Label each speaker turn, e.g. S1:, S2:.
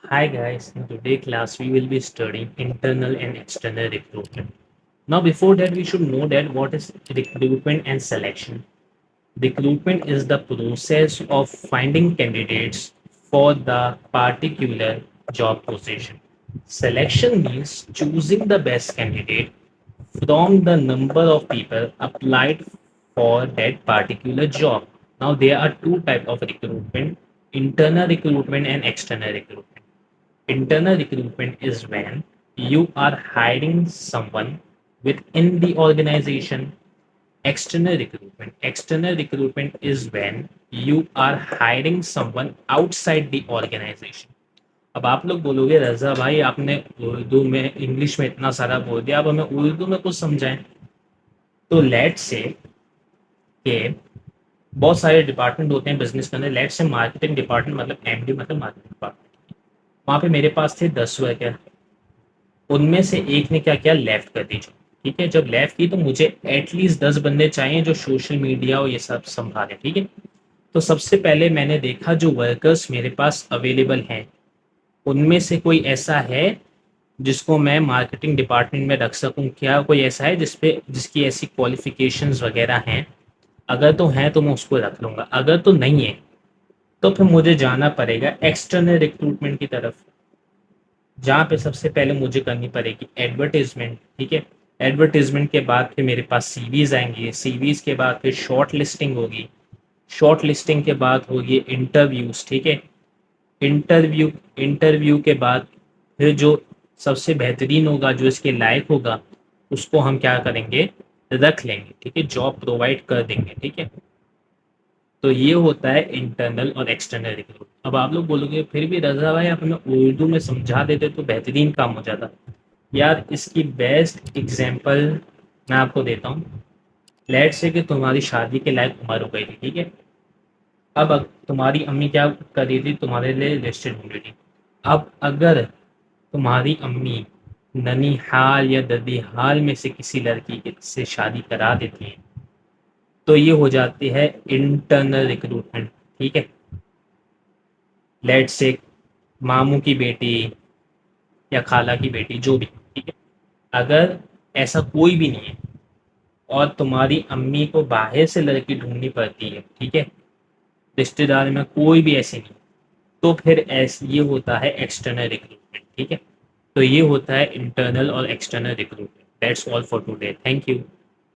S1: Hi guys, in today's class we will be studying internal and external recruitment. Now before that we should know that what is recruitment and selection. Recruitment is the process of finding candidates for the particular job position. Selection means choosing the best candidate from the number of people applied for that particular job. Now there are two types of recruitment, internal recruitment and external recruitment. Internal recruitment is when you are hiring someone within the organization. External recruitment is when you are hiring someone outside the organization. अब आप लोग बोलोगे रजा भाई आपने उर्दू में English में इतना सारा बोल दिया, अब हमें उर्दू में कुछ समझाएं। तो लेट्स से कि बहुत सारे डिपार्टमेंट होते हैं बिजनेस के अंदर। लेट्स से मार्केटिंग डिपार्टमेंट मतलब एमडी मतलब मार्केटिंग डिपार्टमेंट, वहाँ पे मेरे पास थे 10 वर्कर। उनमें से एक ने क्या किया, लेफ्ट कर दी। ठीक है, जब लेफ्ट की तो मुझे एटलीस्ट 10 बंदे चाहिए जो सोशल मीडिया और ये सब संभाले। ठीक है, तो सबसे पहले मैंने देखा जो वर्कर्स मेरे पास अवेलेबल हैं उनमें से कोई ऐसा है जिसको मैं मार्केटिंग डिपार्टमेंट में रख सकूं। क्या कोई ऐसा है जिसकी ऐसी क्वालिफिकेशंस वगैरह हैं? अगर तो हैं तो मैं उसको रख लूंगा, अगर तो नहीं है तो फिर मुझे जाना पड़ेगा एक्सटर्नल रिक्रूटमेंट की तरफ, जहाँ पे सबसे पहले मुझे करनी पड़ेगी एडवर्टीजमेंट। ठीक है, एडवर्टीजमेंट के बाद फिर मेरे पास सीवीज आएंगे, सीवीज के बाद फिर शॉर्ट लिस्टिंग होगी, शॉर्ट लिस्टिंग के बाद होगी इंटरव्यूज। ठीक है, इंटरव्यू के बाद फिर जो सबसे बेहतरीन होगा, जो इसके लायक होगा, उसको हम क्या करेंगे, रख लेंगे। ठीक है, जॉब प्रोवाइड कर देंगे। ठीक है, तो ये होता है इंटरनल और एक्सटर्नल रिक्रूट। अब आप लोग बोलोगे फिर भी रजा भाई आप हमें उर्दू में समझा देते तो बेहतरीन काम हो जाता। यार इसकी बेस्ट एग्जांपल मैं आपको देता हूँ। लेट्स से कि तुम्हारी शादी के लायक उम्र हो गई थी। ठीक है, अब तुम्हारी अम्मी क्या कर रही थी, तुम्हारे लिए लिस्टेड ढूंढ रही थी। अब अगर तुम्हारी अम्मी ननिहाल या ददीहाल में से किसी लड़की से शादी करा देती है तो ये हो जाती है इंटरनल रिक्रूटमेंट। ठीक है, लेट्स से मामू की बेटी या खाला की बेटी जो भी। ठीक है, अगर ऐसा कोई भी नहीं है और तुम्हारी अम्मी को बाहर से लड़की ढूंढनी पड़ती है, ठीक है, रिश्तेदार में कोई भी ऐसे नहीं, तो फिर ऐसे ये होता है एक्सटर्नल रिक्रूटमेंट। ठीक है, तो ये होता है इंटरनल और external recruitment. That's all for today, thank you.